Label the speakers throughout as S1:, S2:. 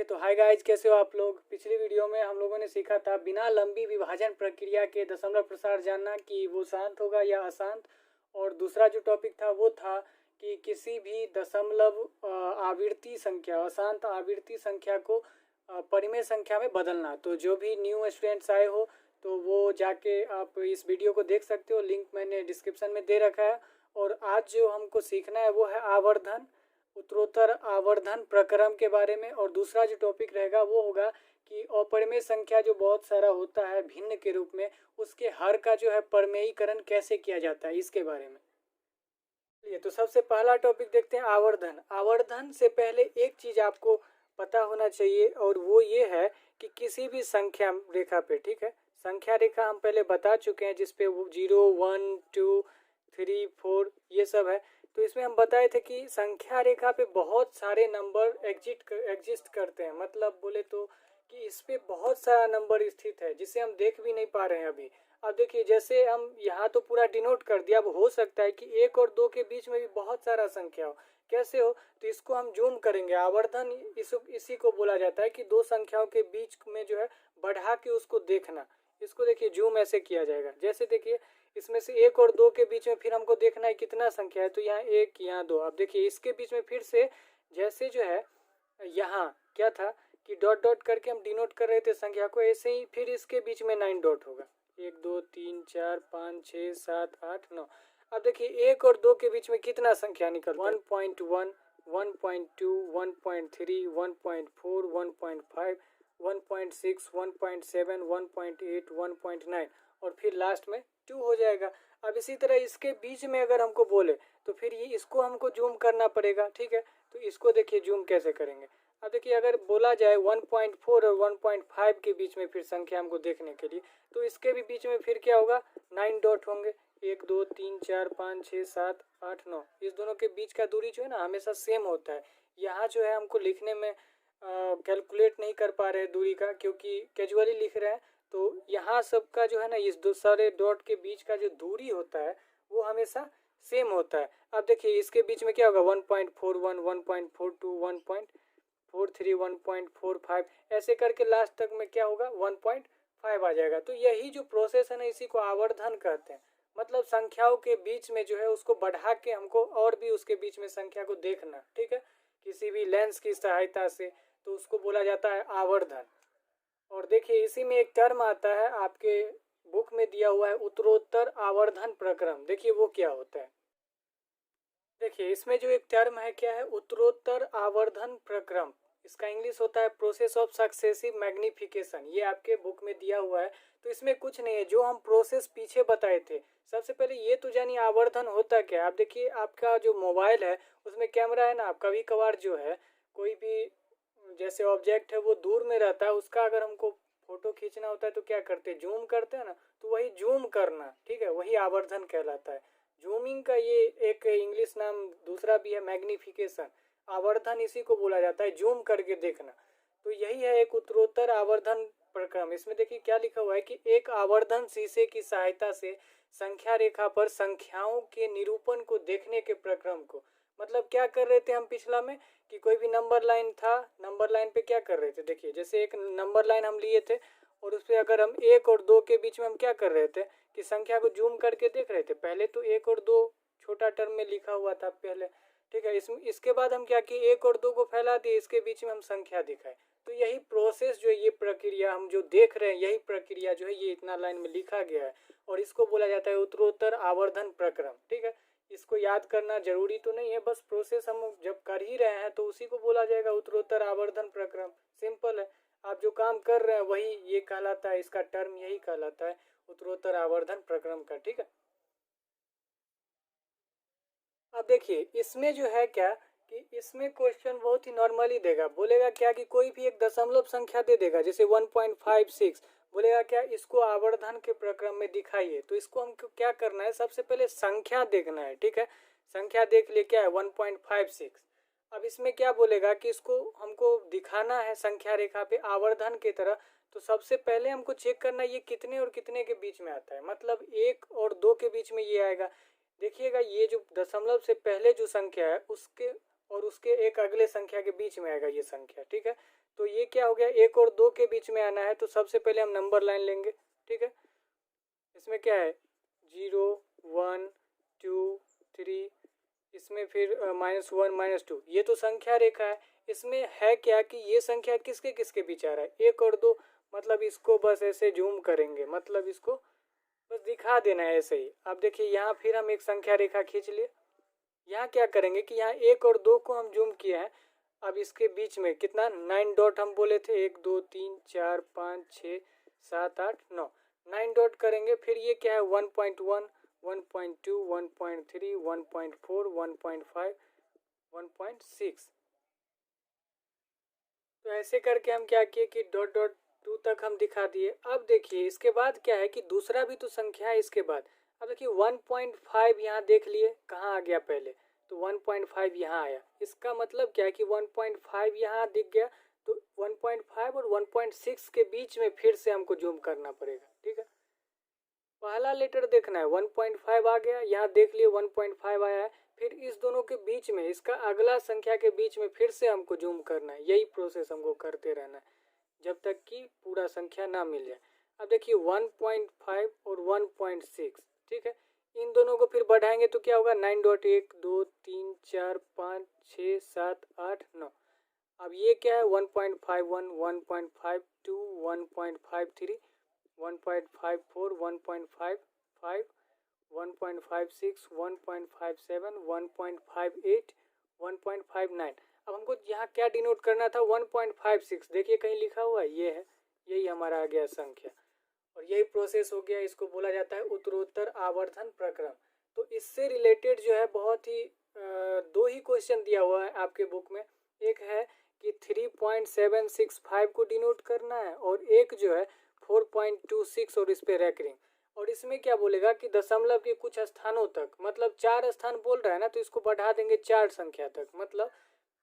S1: तो hi guys, कैसे हो आप लोग। पिछली वीडियो में हम लोगों ने सीखा था बिना लंबी विभाजन प्रक्रिया के दशमलव प्रसार जानना कि वो शांत होगा या अशांत। और दूसरा जो टॉपिक था वो था कि किसी भी दशमलव आवृत्ति संख्या, अशांत आवृत्ति संख्या को परिमेय संख्या में बदलना। तो जो भी न्यू स्टूडेंट्स आए हो तो वो जाके आप इस वीडियो को देख सकते हो, लिंक मैंने डिस्क्रिप्शन में दे रखा है। और आज जो हमको सीखना है वो है आवर्धन, उत्तरोत्तर आवर्धन प्रक्रम के बारे में। और दूसरा जो टॉपिक रहेगा वो होगा कि अपरिमेय संख्या जो बहुत सारा होता है भिन्न के रूप में, उसके हर का जो है परमेयीकरण कैसे किया जाता है, इसके बारे में। चलिए, तो सबसे पहला टॉपिक देखते हैं आवर्धन। आवर्धन से पहले एक चीज आपको पता होना चाहिए और वो ये है कि किसी भी संख्या रेखा पे, ठीक है, संख्या रेखा हम पहले बता चुके हैं जिसपे 0 1 2 3 4 ये सब है। तो इसमें हम बताए थे कि संख्या रेखा पे बहुत सारे नंबर एग्जिस्ट करते हैं। मतलब बोले तो कि इस पे बहुत सारा नंबर स्थित है जिसे हम देख भी नहीं पा रहे हैं अभी। अब देखिए, जैसे हम यहाँ तो पूरा डिनोट कर दिया, अब हो सकता है कि 1 और 2 के बीच में भी बहुत सारा संख्या हो। कैसे हो, तो इसको हम जूम करेंगे। आवर्धन इसी को बोला जाता है कि दो संख्याओं के बीच में जो है बढ़ा के उसको देखना। इसको देखिए जूम ऐसे किया जाएगा। जैसे देखिए, इसमें से 1 और 2 के बीच में फिर हमको देखना है कितना संख्या है, तो यहाँ 1 यहाँ 2। अब देखिए इसके बीच में फिर से जैसे जो है यहाँ क्या था कि डॉट डॉट करके हम डिनोट कर रहे थे संख्या को, ऐसे ही फिर इसके बीच में 9 डॉट होगा। 1 2 3 4 5 6 7 8 9। अब देखिए 1 और 2 के बीच में कितना संख्या निकल 1.1 1.2 1.3 1.4 1.5 1.6 1.7 1.8 1.9 और फिर लास्ट में 2 हो जाएगा। अब इसी तरह इसके बीच में अगर हमको बोले तो फिर ये इसको हमको जूम करना पड़ेगा, ठीक है। तो इसको देखिए जूम कैसे करेंगे। अब देखिए अगर बोला जाए 1.4 और 1.5 के बीच में फिर संख्या हमको देखने के लिए, तो इसके भी बीच में फिर क्या होगा 9 डॉट होंगे। 1 2 3 4 5 6 7 8 9। इस दोनों के बीच का दूरी जो है ना हमेशा सेम होता है। यहाँ जो है हमको लिखने में कैलकुलेट नहीं कर पा रहे दूरी का, क्योंकि कैजुअली लिख रहे हैं। तो यहाँ सबका जो है ना इस दो सारे डॉट के बीच का जो दूरी होता है वो हमेशा सेम होता है। अब देखिए इसके बीच में क्या होगा 1.41 1.42 1.43 1.45 ऐसे करके लास्ट तक में क्या होगा 1.5 आ जाएगा। तो यही जो प्रोसेस है ना इसी को आवर्धन कहते हैं। मतलब संख्याओं के बीच में जो है उसको बढ़ा के हमको और भी उसके बीच में संख्या को देखना, ठीक है, किसी भी लेंस की सहायता से, तो उसको बोला जाता है आवर्धन। और देखिए इसी में एक टर्म आता है आपके बुक में दिया हुआ है उत्तरोत्तर आवर्धन प्रक्रम। देखिए वो क्या होता है। देखिए इसमें जो एक टर्म है क्या है, उत्तरोत्तर आवर्धन प्रक्रम। इसका इंग्लिश होता है प्रोसेस ऑफ सक्सेसिव मैग्निफिकेशन। ये आपके बुक में दिया हुआ है। तो इसमें कुछ नहीं है, जो हम प्रोसेस पीछे बताए थे। सबसे पहले ये तो जानिए आवर्धन होता क्या है। आप देखिए आपका जो मोबाइल है उसमें कैमरा है ना, आप कभी कभार जो है कोई भी जैसे ऑब्जेक्ट है वो दूर में रहता है, उसका अगर हमको फोटो खींचना होता है तो क्या करते हैं, जूम करते हैं ना। तो वही जूम करना, ठीक है, वही आवर्धन कहलाता है। जूमिंग का ये एक इंग्लिश नाम दूसरा भी है मैग्निफिकेशन। आवर्धन इसी को बोला जाता है, जूम करके देखना। तो यही है एक उत्तरोत्तर आवर्धन प्रक्रम। इसमें देखिए क्या लिखा हुआ है कि एक आवर्धन शीशे की सहायता से संख्या रेखा पर संख्याओं के निरूपण को देखने के प्रक्रम को। मतलब क्या कर रहे थे हम पिछला में कि कोई भी नंबर लाइन था, नंबर लाइन पे क्या कर रहे थे, देखिए जैसे एक नंबर लाइन हम लिए थे और उस पर अगर हम 1 और 2 के बीच में हम क्या कर रहे थे कि संख्या को जूम करके देख रहे थे। पहले तो 1 और 2 छोटा टर्म में लिखा हुआ था पहले, ठीक है। इसके बाद हम क्या किए, 1 और 2 को फैला दिए, इसके बीच में हम संख्या दिखाए। तो यही प्रोसेस जो है, ये प्रक्रिया हम जो देख रहे हैं, यही प्रक्रिया जो है ये इतना लाइन में लिखा गया है और इसको बोला जाता है उत्तरोत्तर आवर्धन प्रक्रम, ठीक है। इसको याद करना जरूरी तो नहीं है, बस प्रोसेस हम जब कर ही रहे हैं तो उसी को बोला जाएगा उत्तरोत्तर आवर्धन प्रक्रम। सिंपल है, आप जो काम कर रहे हैं वही ये कहलाता है, इसका टर्म यही कहलाता है उत्तरोत्तर आवर्धन प्रक्रम का, ठीक है। अब देखिए इसमें जो है क्या कि इसमें क्वेश्चन बहुत ही नॉर्मली देगा, बोलेगा क्या कि कोई भी एक दशमलव संख्या दे देगा, जैसे 1.56 बोलेगा क्या इसको आवर्धन के प्रक्रम में दिखाइए। तो इसको हमको क्या करना है, सबसे पहले संख्या देखना है, ठीक है। संख्या देख लिए क्या है 1.56। अब इसमें क्या बोलेगा कि इसको हमको दिखाना है संख्या रेखा पे आवर्धन की तरह। तो सबसे पहले हमको चेक करना है ये कितने और कितने के बीच में आता है। मतलब 1 और 2 के बीच में ये आएगा। देखिएगा ये जो दशमलव से पहले जो संख्या है उसके और उसके एक अगले संख्या के बीच में आएगा ये संख्या, ठीक है। तो ये क्या हो गया, 1 और 2 के बीच में आना है, तो सबसे पहले हम नंबर लाइन लेंगे, ठीक है। इसमें क्या है 0 1 2 3, इसमें फिर -1 -2, ये तो संख्या रेखा है। इसमें है क्या कि ये संख्या किसके किसके बीच आ रहा है, 1 और 2, मतलब इसको बस ऐसे जूम करेंगे, मतलब इसको बस दिखा देना है ऐसे ही। अब देखिए यहाँ फिर हम एक संख्या रेखा खींच लिए। यहाँ क्या करेंगे कि यहाँ 1 और 2 को हम जूम किए हैं। अब इसके बीच में कितना 9 डॉट हम बोले थे, 1 2 3 4 5 6 7 8 9, 9 डॉट करेंगे। फिर ये क्या है 1.1 1.2 1.3 1.4 1.5 1.6। तो ऐसे करके हम क्या किए कि डॉट डॉट 2 तक हम दिखा दिए। अब देखिए इसके बाद क्या है कि दूसरा भी तो संख्या है इसके बाद। अब देखिए 1.5 यहाँ देख लिए कहाँ आ गया पहले, तो 1.5 यहाँ आया। इसका मतलब क्या है कि 1.5 यहाँ दिख गया, तो 1.5 और 1.6 के बीच में फिर से हमको जूम करना पड़ेगा, ठीक है। पहला लेटर देखना है 1.5 आ गया, यहाँ देख लिए 1.5 आया है, फिर इस दोनों के बीच में इसका अगला संख्या के बीच में फिर से हमको जूम करना है। यही प्रोसेस हमको करते रहना है जब तक कि पूरा संख्या ना मिल जाए। अब देखिए 1.5 और 1.6, ठीक है, इन दोनों को फिर बढ़ाएंगे तो क्या होगा 9.1 2 3 4 5 6 7 8 9। अब ये क्या है 1.51 1.52 1.53 1.54 1.55 1.56 1.57 1.58 1.59। अब हमको यहाँ क्या डिनोट करना था 1.56, देखिए कहीं लिखा हुआ है, ये है, यही हमारा आ गया संख्या। और यही प्रोसेस हो गया, इसको बोला जाता है उत्तरोत्तर आवर्धन प्रक्रम। तो इससे रिलेटेड जो है बहुत ही दो ही क्वेश्चन दिया हुआ है आपके बुक में। एक है कि 3.765 को डिनोट करना है, और एक जो है 4.26 और इस पे रैंकिंग। और इसमें क्या बोलेगा कि दशमलव के कुछ स्थानों तक, मतलब 4 स्थान बोल रहा है ना, तो इसको बढ़ा देंगे 4 संख्या तक, मतलब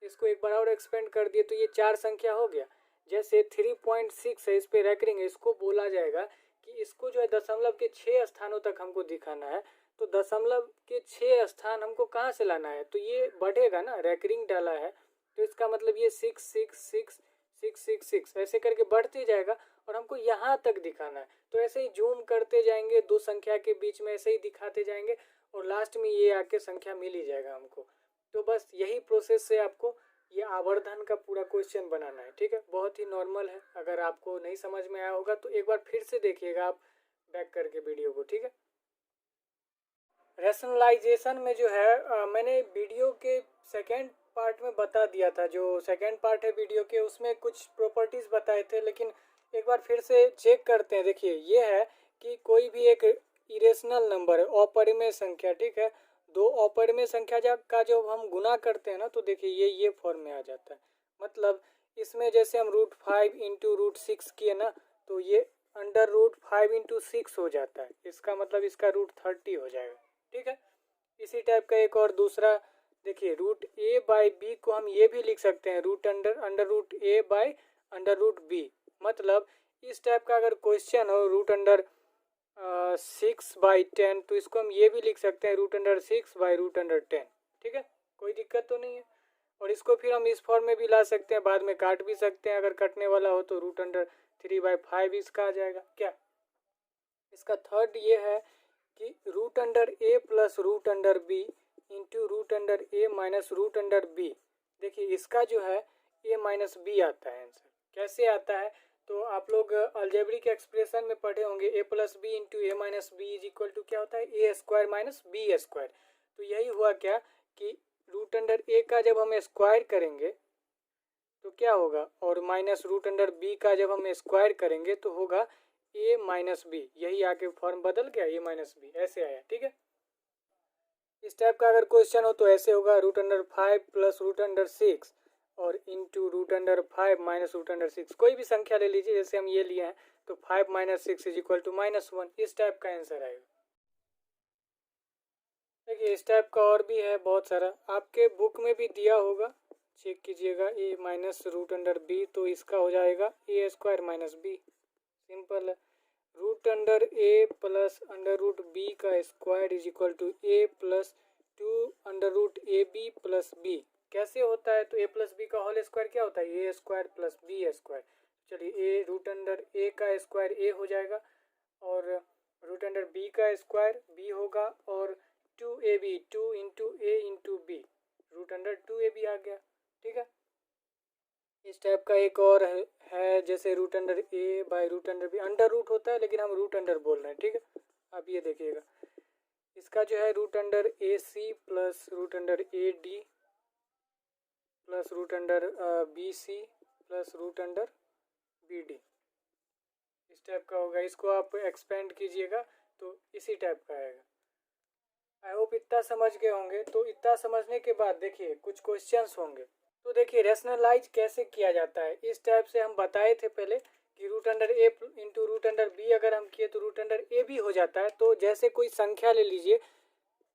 S1: इसको एक बार और एक्सपेंड कर दिए तो ये 4 संख्या हो गया। जैसे 3.6 है, इस पे रैंकिंग है, इसको बोला जाएगा कि इसको जो है दशमलव के 6 स्थानों तक हमको दिखाना है। तो दशमलव के 6 स्थान हमको कहाँ से लाना है, तो ये बढ़ेगा ना, रैंकिंग डाला है, तो इसका मतलब ये 6 6 6 6 6 6 ऐसे करके बढ़ते जाएगा, और हमको यहाँ तक दिखाना है। तो ऐसे ही जूम करते जाएंगे, दो संख्या के बीच में ऐसे ही दिखाते जाएंगे, और लास्ट में ये आके संख्या मिल ही जाएगा हमको। तो बस यही प्रोसेस से आपको ये आवर्धन का पूरा क्वेश्चन बनाना है, ठीक है। बहुत ही नॉर्मल है, अगर आपको नहीं समझ में आया होगा तो एक बार फिर से देखिएगा आप बैक करके वीडियो को, ठीक है। रैशनलाइजेशन में जो है मैंने वीडियो के सेकेंड पार्ट में बता दिया था, जो सेकेंड पार्ट है वीडियो के उसमें कुछ प्रॉपर्टीज़ बताए थे, लेकिन एक बार फिर से चेक करते हैं। देखिए ये है कि कोई भी एक इरेशनल नंबर है, अपरिमेय संख्या, ठीक है, दो अपरिमेय संख्या का जब हम गुना करते हैं ना, तो देखिए ये फॉर्म में आ जाता है। मतलब इसमें जैसे हम √5 इंटू √6 किए ना, तो ये √5 इंटू 6 हो जाता है, इसका मतलब इसका √30 हो जाएगा, ठीक है। इसी टाइप का एक और दूसरा देखिए √a/b को हम ये भी लिख सकते हैं √a/√b। मतलब इस टाइप का अगर क्वेश्चन हो √6/10, तो इसको हम ये भी लिख सकते हैं √6/√10, ठीक है, कोई दिक्कत तो नहीं है। और इसको फिर हम इस फॉर्म में भी ला सकते हैं, बाद में काट भी सकते हैं, अगर कटने वाला हो तो √3/5 इसका आ जाएगा। क्या इसका थर्ड ये है कि √a plus √b into √a minus √b। देखिए इसका जो है a माइनस बी आता है आंसर। कैसे आता है, तो आप लोग अलजेब्रिक एक्सप्रेशन में पढ़े होंगे, a plus B into A minus B is equal to क्या होता है a square minus B square. तो यही हुआ क्या कि √a का जब हम स्क्वायर करेंगे तो क्या होगा, और माइनस √b का जब हम स्क्वायर करेंगे तो होगा a माइनस बी। यही आके फॉर्म बदल गया, a माइनस बी ऐसे आया, ठीक है। इस टाइप का अगर क्वेश्चन हो तो ऐसे होगा √5 प्लस √6 और इंटू √5 माइनस √6। कोई भी संख्या ले लीजिए, जैसे हम ये लिए हैं, तो 5 माइनस 6 इज इक्वल टू -1, इस टाइप का आंसर आएगा। देखिए इस टाइप का और भी है बहुत सारा, आपके बुक में भी दिया होगा, चेक कीजिएगा। a माइनस √b, तो इसका हो जाएगा a square minus b, simple है। √a प्लस √b का square is equal to a plus 2 √ab plus b। कैसे होता है, तो ए प्लस बी का होल स्क्वायर क्या होता है, A square plus B square. चलिए ए रूट अंडर ए का स्क्वायर ए हो जाएगा और रूट अंडर बी का स्क्वायर बी होगा और 2ab 2 into a into b root under 2ab आ गया। ठीक है, इस टाइप का एक और है जैसे root under A by root under B, under root होता है लेकिन हम रूट अंडर बोल रहे हैं। ठीक है, आप ये देखिएगा, इसका जो है root under A C plus root under A D plus root under B C plus root under B D, इस टाइप का होगा। इसको आप एक्सपेंड कीजिएगा तो इसी टाइप का आएगा। आई होप इतना समझ गए होंगे। तो इतना समझने के बाद देखिए कुछ क्वेश्चंस होंगे। तो देखिए रैशनलाइज कैसे किया जाता है, इस टाइप से हम बताए थे पहले कि root under A into root under B अगर हम किए तो रूट अंडर ए भी हो जाता है। तो जैसे कोई संख्या ले लीजिए,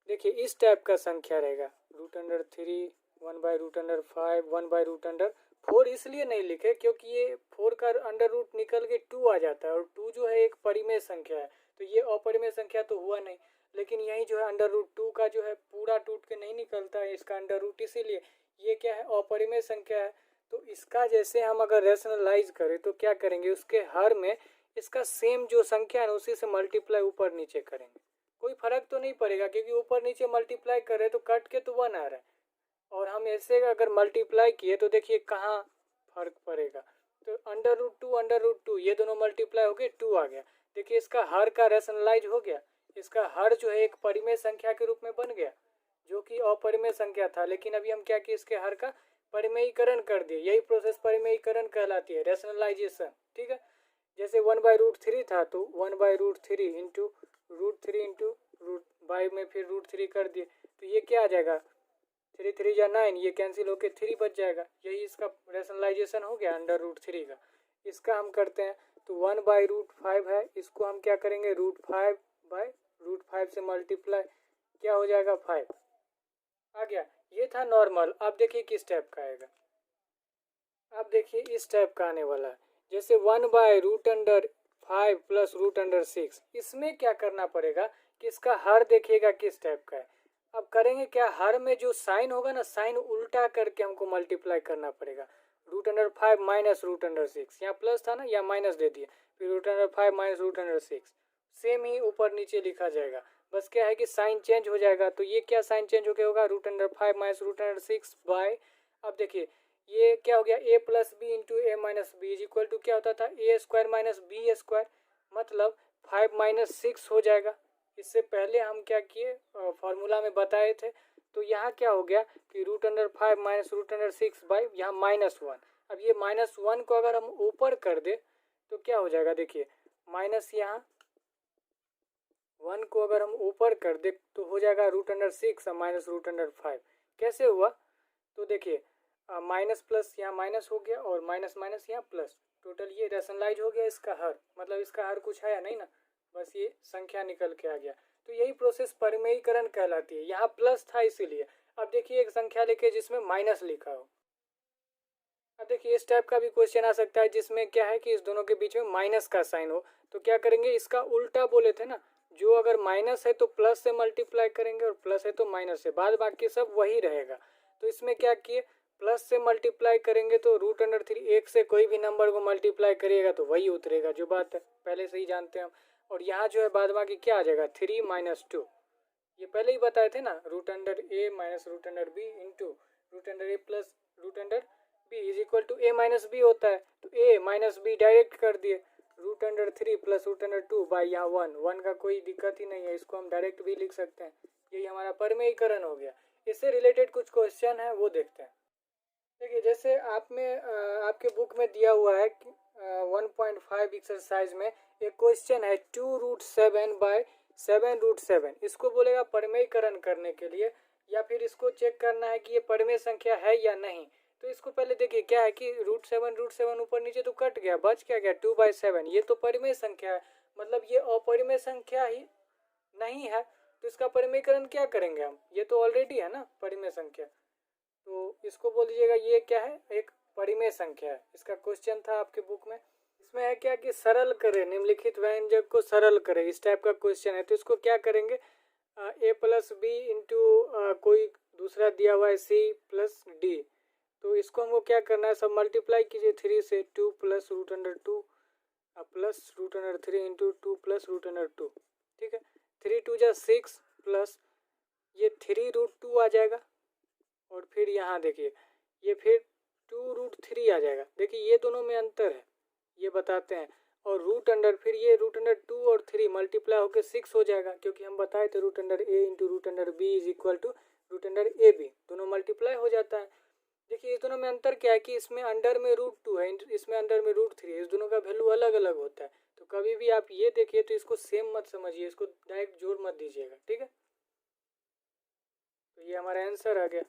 S1: देखिए इस टाइप का संख्या रहेगा, root under 3 1 by root under 5 1 by root under 4, इसलिए नहीं लिखे क्योंकि ये 4 का अंडर रूट निकल के 2 आ जाता है और 2 जो है एक परिमेय संख्या है, तो ये अपरिमेय संख्या तो हुआ नहीं। लेकिन यही जो है अंडर रूट 2 का जो है पूरा टूट के नहीं निकलता है इसका अंडर रूट, इसीलिए ये क्या है, अपरिमेय संख्या है। तो इसका जैसे हम अगर रैशनलाइज करें तो क्या करेंगे, उसके हर में इसका सेम जो संख्या है उसी से मल्टीप्लाई ऊपर नीचे करेंगे, कोई फर्क तो नहीं पड़ेगा क्योंकि ऊपर नीचे मल्टीप्लाई कर रहे तो कट के तो 1 आ रहा है। और हम ऐसे अगर मल्टीप्लाई किए तो देखिए कहाँ फर्क पड़ेगा, तो अंडर रूट टू ये दोनों मल्टीप्लाई हो गए 2 आ गया। देखिए इसका हर का रैशनलाइज हो गया, इसका हर जो है एक परिमेय संख्या के रूप में बन गया जो कि अपरिमेय संख्या था। लेकिन अभी हम क्या किए, इसके हर का परिमेयीकरण कर दिए, यही प्रोसेस परिमेयीकरण कहलाती है, रैशनलाइजेशन। ठीक है, जैसे 1 बाई रूट 3 था तो 1 by root 3 into root by में फिर रूट 3 कर दिए, तो ये क्या आ जाएगा, 3 3 या 9, ये कैंसिल होके 3 बच जाएगा, यही इसका रैशनलाइजेशन हो गया अंडर रूट 3 का। इसका हम करते हैं तो 1 बाई रूट 5 है, इसको हम क्या करेंगे, रूट 5 बाई रूट 5 से मल्टीप्लाई, क्या हो जाएगा 5 आ गया। ये था नॉर्मल। अब देखिए किस टाइप का आएगा, अब देखिए इस टाइप का आने वाला है, जैसे 1 by root under 5 plus root under 6। इसमें क्या करना पड़ेगा कि इसका हर देखिएगा किस टाइप का है। अब करेंगे क्या, हर में जो साइन होगा ना, साइन उल्टा करके हमको मल्टीप्लाई करना पड़ेगा। Root under 5 minus root under 6, यहाँ प्लस था ना, यहाँ माइनस दे दिए, फिर root under 5 minus root under 6, same ही ऊपर नीचे लिखा जाएगा, बस क्या है कि साइन चेंज हो जाएगा। तो ये क्या साइन चेंज हो गया होगा, root under 5 minus root under 6 by, अब देखिए ये क्या हो गया, a plus B into A minus B is equal to क्या होता था, a square minus B square, मतलब 5 माइनस 6 हो जाएगा। इससे पहले हम क्या किए, फॉर्मूला में बताए थे। तो यहाँ क्या हो गया कि root under 5 minus root under 6 by यहाँ -1। अब ये -1 को अगर हम ऊपर कर दे तो क्या हो जाएगा, देखिए माइनस यहाँ 1 को अगर हम ऊपर कर दे तो हो जाएगा root under 6 minus root under 5। कैसे हुआ, तो देखिए माइनस प्लस यहाँ माइनस हो गया और माइनस माइनस यहाँ प्लस, टोटल ये रैशनलाइज हो गया इसका हर, मतलब इसका हर कुछ है या नहीं ना, बस ये संख्या निकल के आ गया। तो यही प्रोसेस परिमेयीकरण कहलाती है, यहाँ प्लस था इसीलिए। अब देखिए एक संख्या लेके जिसमें माइनस लिखा हो, अब देखिए इस टाइप का भी क्वेश्चन आ सकता है जिसमें क्या है कि इस दोनों के बीच में माइनस का साइन हो, तो क्या करेंगे, इसका उल्टा बोले थे ना, जो अगर माइनस है तो प्लस से मल्टीप्लाई करेंगे और प्लस है तो माइनस से, बाद बाकी सब वही रहेगा। तो इसमें क्या किए, प्लस से मल्टीप्लाई करेंगे तो रूट अंडर 3, एक से कोई भी नंबर को मल्टीप्लाई करिएगा तो वही उतरेगा, जो बात है पहले से ही जानते हैं हम। और यहाँ जो है बाद बाकी क्या आ जाएगा, 3 माइनस 2, ये पहले ही बताए थे ना, root under A minus root under B into root under A plus root under B is equal to A minus B होता है। तो ए माइनस बी डायरेक्ट कर दिए, root under 3 plus root under 2 by यहाँ 1 का कोई दिक्कत ही नहीं है, इसको हम डायरेक्ट भी लिख सकते हैं। यही हमारा परिमेयीकरण हो गया। इससे रिलेटेड कुछ क्वेश्चन है वो देखते हैं। देखिए जैसे आप में आपके बुक में दिया हुआ है 1.5 एक्सरसाइज में एक क्वेश्चन है 2 रूट 7 बाय 7 रूट 7। इसको बोलेगा परिमेयीकरण करने के लिए, या फिर इसको चेक करना है कि ये परिमेय संख्या है या नहीं। तो इसको पहले देखिए क्या है कि रूट सेवन ऊपर नीचे तो कट गया, बच क्या गया 2/7, ये तो परिमेय संख्या है, मतलब ये अपरिमेय संख्या ही नहीं है। तो इसका परिमेयीकरण क्या करेंगे हम, ये तो ऑलरेडी है ना परिमेय संख्या, तो इसको बोल दीजिएगा ये क्या है, एक परिमेय संख्या है। इसका क्वेश्चन था आपके बुक में, इसमें है क्या कि सरल करें, निम्नलिखित व्यंजक को सरल करें, इस टाइप का क्वेश्चन है। तो इसको क्या करेंगे, ए प्लस बी इंटू कोई दूसरा दिया हुआ है सी प्लस डी। तो इसको हमको क्या करना है, सब मल्टीप्लाई कीजिए 3 से, 2 plus root under 2 plus root under 3 into 2 plus root under 2। ठीक है, 3 2 जा 6 प्लस ये 3 रूट 2 आ जाएगा, और फिर यहाँ देखिए ये फिर 2 रूट 3 आ जाएगा। देखिए ये दोनों में अंतर है, ये बताते हैं। और रूट अंडर फिर ये रूट अंडर 2 और 3 मल्टीप्लाई होकर 6 हो जाएगा, क्योंकि हम बताए थे root under A into root under B is equal to root under A B, दोनों मल्टीप्लाई हो जाता है। देखिए इस दोनों में अंतर क्या है कि इसमें अंडर में रूट 2 है, इसमें अंडर में रूट 3 है, इस दोनों का वैल्यू अलग अलग होता है। तो कभी भी आप ये देखिए तो इसको सेम मत समझिए, इसको डायरेक्ट जोड़ मत दीजिएगा। ठीक है, तो ये हमारा आंसर आ गया।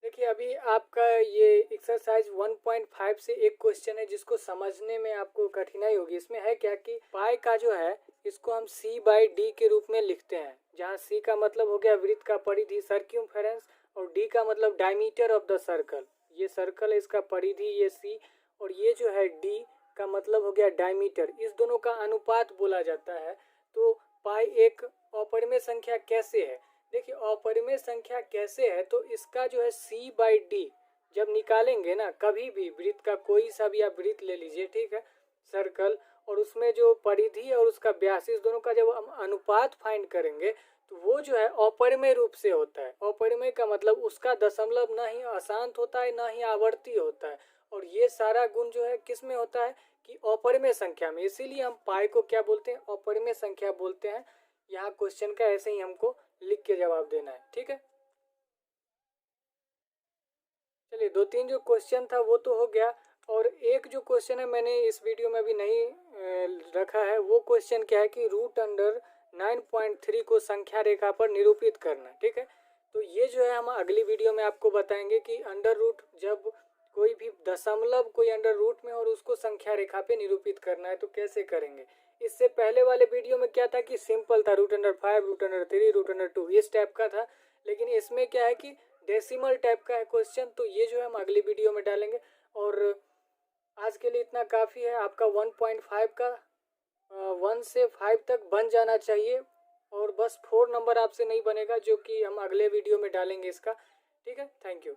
S1: देखिए अभी आपका ये एक्सरसाइज 1.5 से एक क्वेश्चन है जिसको समझने में आपको कठिनाई होगी। इसमें है क्या कि पाई का जो है इसको हम c बाई डी के रूप में लिखते हैं, जहाँ c का मतलब हो गया वृत्त का परिधि सर्क्यूमफेरेंस, और d का मतलब डायमीटर ऑफ द सर्कल। ये सर्कल है, इसका परिधि ये c, और ये जो है d का मतलब हो गया डायमीटर। इस दोनों का अनुपात बोला जाता है। तो पाई एक अपरिमेय संख्या कैसे है, देखिए अपरिमेय संख्या कैसे है, तो इसका जो है c बाई डी जब निकालेंगे ना, कभी भी वृत्त का कोई सा भी आप वृत्त ले लीजिए, ठीक है, सर्कल, और उसमें जो परिधि और उसका व्यास, इस दोनों का जब हम अनुपात फाइंड करेंगे तो वो जो है अपरिमेय रूप से होता है। अपरिमेय का मतलब उसका दशमलव ना ही अशांत होता है ना ही आवर्ती होता है, और ये सारा गुण जो है किस में होता है कि अपरिमेय संख्या में। इसीलिए हम पाई को क्या बोलते हैं, अपरिमेय संख्या बोलते हैं। यहाँ क्वेश्चन का ऐसे ही हमको लिख के जवाब देना है। ठीक है, चलिए 2-3 जो क्वेश्चन था वो तो हो गया, और एक जो क्वेश्चन है मैंने इस वीडियो में अभी नहीं रखा है, वो क्वेश्चन क्या है कि रूट अंडर 9.3 को संख्या रेखा पर निरूपित करना। ठीक है, तो ये जो है हम अगली वीडियो में आपको बताएंगे कि अंडर रूट जब कोई भी दशमलव कोई अंडर रूट में और उसको संख्या रेखा पे निरूपित करना है तो कैसे करेंगे। इससे पहले वाले वीडियो में क्या था कि सिंपल था, root under 5 root under 3 root under 2 इस टाइप का था, लेकिन इसमें क्या है कि डेसिमल टाइप का है क्वेश्चन। तो ये जो है हम अगली वीडियो में डालेंगे, और आज के लिए इतना काफ़ी है। आपका 1.5 का 1 से 5 तक बन जाना चाहिए, और बस 4 नंबर आपसे नहीं बनेगा, जो कि हम अगले वीडियो में डालेंगे इसका। ठीक है, थैंक यू।